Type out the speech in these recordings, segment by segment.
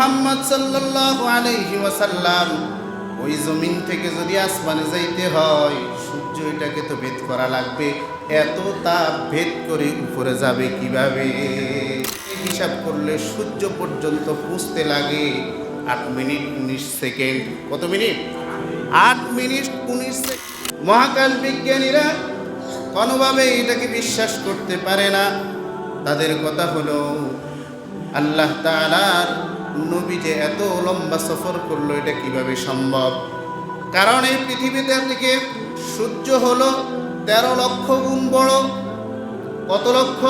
মুহাম্মদ সাল্লাল্লাহু আলাইহি ওয়াসাল্লাম ওই জমিন থেকে যদি আসমানে যাইতে হয় সূর্য এটাকে তো ভেদ করা লাগবে, এত তাপ ভেদ করে উপরে যাবে কিভাবে? হিসাব করলে সূর্য পর্যন্ত পৌঁছতে লাগে 8 মিনিট 19 সেকেন্ড। কত মিনিট? 8 minute 19 second. মহাকাশ বিজ্ঞানীরা কোনোভাবে এটাকে বিশ্বাস করতে পারে না। তাদের কথা হলো আল্লাহ তাআলার নবী যে এত লম্বা সফর করলো এটা কিভাবে সম্ভব? কারণ এই পৃথিবীতে থেকে সূর্য হলো 13 লক্ষ গুণ বড়। কত লক্ষ?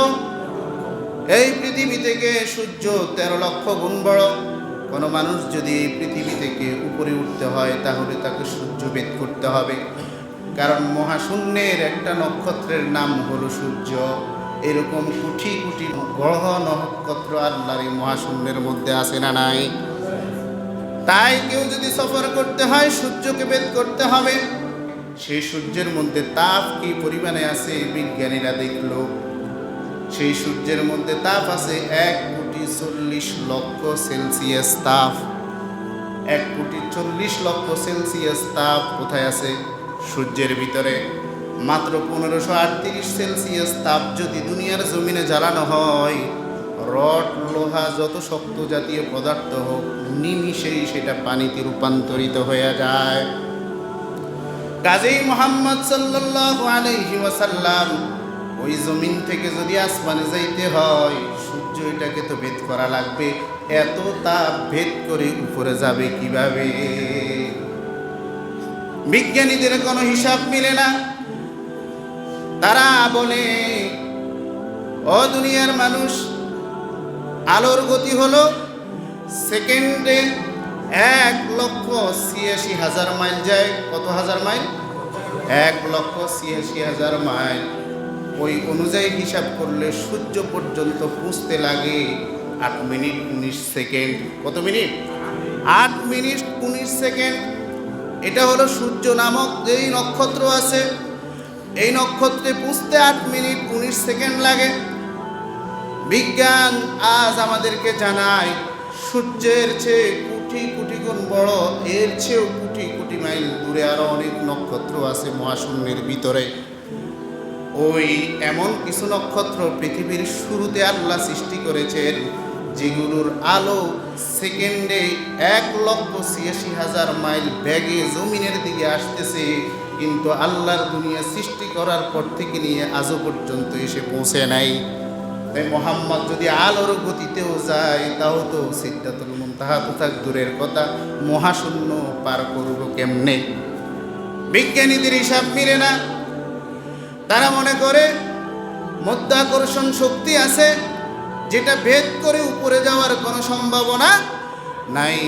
এই পৃথিবী থেকে সূর্য 13 লক্ষ গুণ বড়। কোনো মানুষ যদি এই পৃথিবী থেকে উপরে উঠতে হয় তাহলে তাকে সূর্য ভেদ করতে হবে, কারণ মহাশূন্যের একটা নক্ষত্রের নাম হলো সূর্য। এরকম কোটি কোটি গ্রহ নক্ষত্র আল্লাহর এই মহাশূন্যের মধ্যে আছে না নাই? তাই কেউ যদি সফর করতে হয় সূর্যকে ভেদ করতে হবে। সেই সূর্যের মধ্যে তাপ কি পরিমাণে আছে বিজ্ঞানীরা দেখলো। সেই সূর্যের মধ্যে তাপ আছে 1,40,00,000 সেলসিয়াস তাপ। 1,40,00,000 সেলসিয়াস তাপ কোথায় আছে? সূর্যের ভিতরে। মাত্র 1538 সেলসিয়াস তাপ যদি দুনিয়ার জমিনে জ্বালানো হয়, রড লোহা যত শক্ত জাতীয় পদার্থ হোক নিমিষেই সেটা পানিতে রূপান্তরিত হয়ে যায়। কাজেই মুহাম্মদ সাল্লাল্লাহু আলাইহি ওয়াসাল্লাম ওই জমিন থেকে যদি আসমানে যাইতে হয় সূর্য এটাকে তো ভেদ করা লাগবে, এত তাপ ভেদ করে উপরে যাবে কিভাবে? বিজ্ঞানীদের কোনো হিসাব মিলে না। তারা বলে ও দুনিয়ার মানুষ, আলোর গতি হলো সেকেন্ডে 1,86,000 মাইল যায়। কত হাজার মাইল? 1,86,000 মাইল। ওই অনুযায়ী হিসাব করলে সূর্য পর্যন্ত পৌঁছতে লাগে 8 মিনিট 19 সেকেন্ড। কত মিনিট? 8 minute 19 second. এটা হলো সূর্য নামক যেই নক্ষত্র আছে, এই নক্ষত্রে পৌঁছতে 8 মিনিট 19 সেকেন্ড লাগে। বিজ্ঞান আজ আমাদেরকে জানায় সূর্যের চেয়ে কোটি কোটি গুণ বড়, এর চেয়েও কোটি কোটি মাইল দূরে আরো অনেক নক্ষত্র আছে মহাশূন্যের ভিতরে। ওই এমন কিছু নক্ষত্র পৃথিবীর শুরুতে আল্লাহ সৃষ্টি করেছেন যেগুলোর আলো সেকেন্ডে 1,86,000 মাইল বেগে জমিনের দিকে আসতেছে, কিন্তু আল্লাহর দুনিয়া সৃষ্টি করার পর থেকে নিয়ে আজও পর্যন্ত এসে পৌঁছে নাই। তাই মুহাম্মদ যদি আলোর গতিতেও যায় তাও তো সিদরাতুল মুনতাহা তো থাক দূরের কথা, মহাশূন্য পার করব কেমনে? বিজ্ঞানীদের হিসাব মিলে না। তারা মনে করে মাধ্যাকর্ষণ শক্তি আছে যেটা ভেদ করে উপরে যাওয়ার কোনো সম্ভাবনা নাই।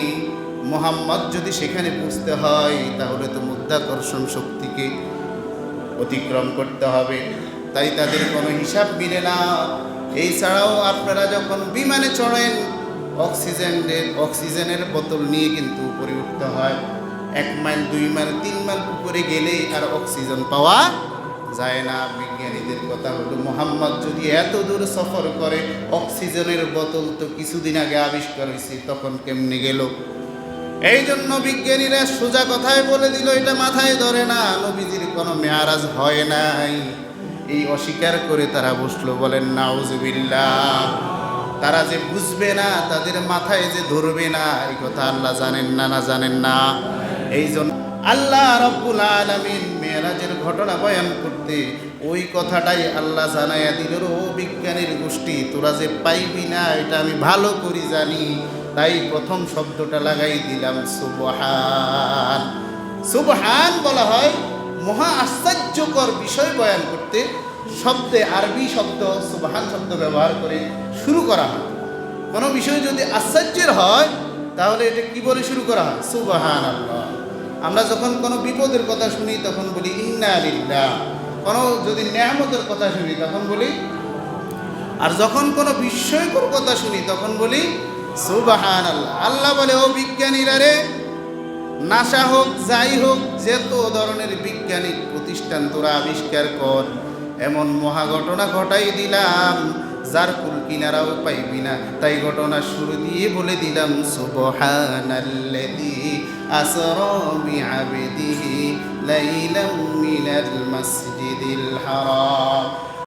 মুহাম্মদ যদি সেখানে পৌঁছতে হয় তাহলে তো মাধ্যাকর্ষণ শক্তিকে অতিক্রম করতে হবে। তাই তাদের কোনো হিসাব মিলে না। এই ছাড়াও আপনারা যখন বিমানে চড়েন অক্সিজেনের বোতল নিয়ে কিন্তু উপরে উঠতে হয়। 1 মাইল 2 মাইল 3 মাইল উপরে গেলেই আর অক্সিজেন পাওয়া যায় না। বিজ্ঞানীদের কথা হলো মুহাম্মদ যদি এত দূর সফর করে, অক্সিজেনের বোতল তো কিছুদিন আগে আবিষ্কার হয়েছে, তখন কেমনে গেল? এই জন্য বিজ্ঞানীরা সোজা কথায় বলে দিল, এটা মাথায় ধরে না, নবীজির কোনো মেয়ারাজ হয় নাই। এই অস্বীকার করে তারা বসলো। বলেন নাউজুবিল্লাহ। তারা যে বুঝবে না, তাদের মাথায় যে ধরবে না, এই কথা আল্লাহ জানেন না? না জানেন না? এই জন্য আল্লাহ রাব্বুল আলামিন মেরাজের ঘটনা বয়ান করতে ওই কথাটাই আল্লাহ জানাইয়া দিল, ও বিজ্ঞানীর গোষ্ঠী, তোরা যে পাইবি না এটা আমি ভালো করে জানি, তাই প্রথম শব্দটা লাগাই দিলাম সুবহান। সুবহান বলা হয় মহা আশ্চর্যকর বিষয় বয়ান করতে। শব্দে আরবি শব্দ সুবহান শব্দ ব্যবহার করে শুরু করা হয়। কোনো বিষয় যদি আশ্চর্যের হয় তাহলে এটা কি বলে শুরু করা হয়? সুবহানাল্লাহ। আমরা যখন কোনো বিপদের কথা শুনি তখন বলি ইন্না লিল্লাহ। কোনো যদি নেয়ামতের কথা শুনি তখন বলি, আর যখন কোনো বিস্ময়কর কথা শুনি তখন বলি সুবহানাল্লাহ। আল্লাহ বলে, ও বিজ্ঞানীরা রে, নাসা হোক যাই হোক, যত ধরনের বিজ্ঞানিক প্রতিষ্ঠান তোরা আবিষ্কার কর, এমন মহাঘটনা ঘটাই দিলাম যার কিনারাও পাইবি না। তাই ঘটনা শুরু দিয়ে বলে দিলাম সুবহানাল্লাযী আসরা বিআবদিহি লাইলাম মিনাল মাসজিদিল হারাম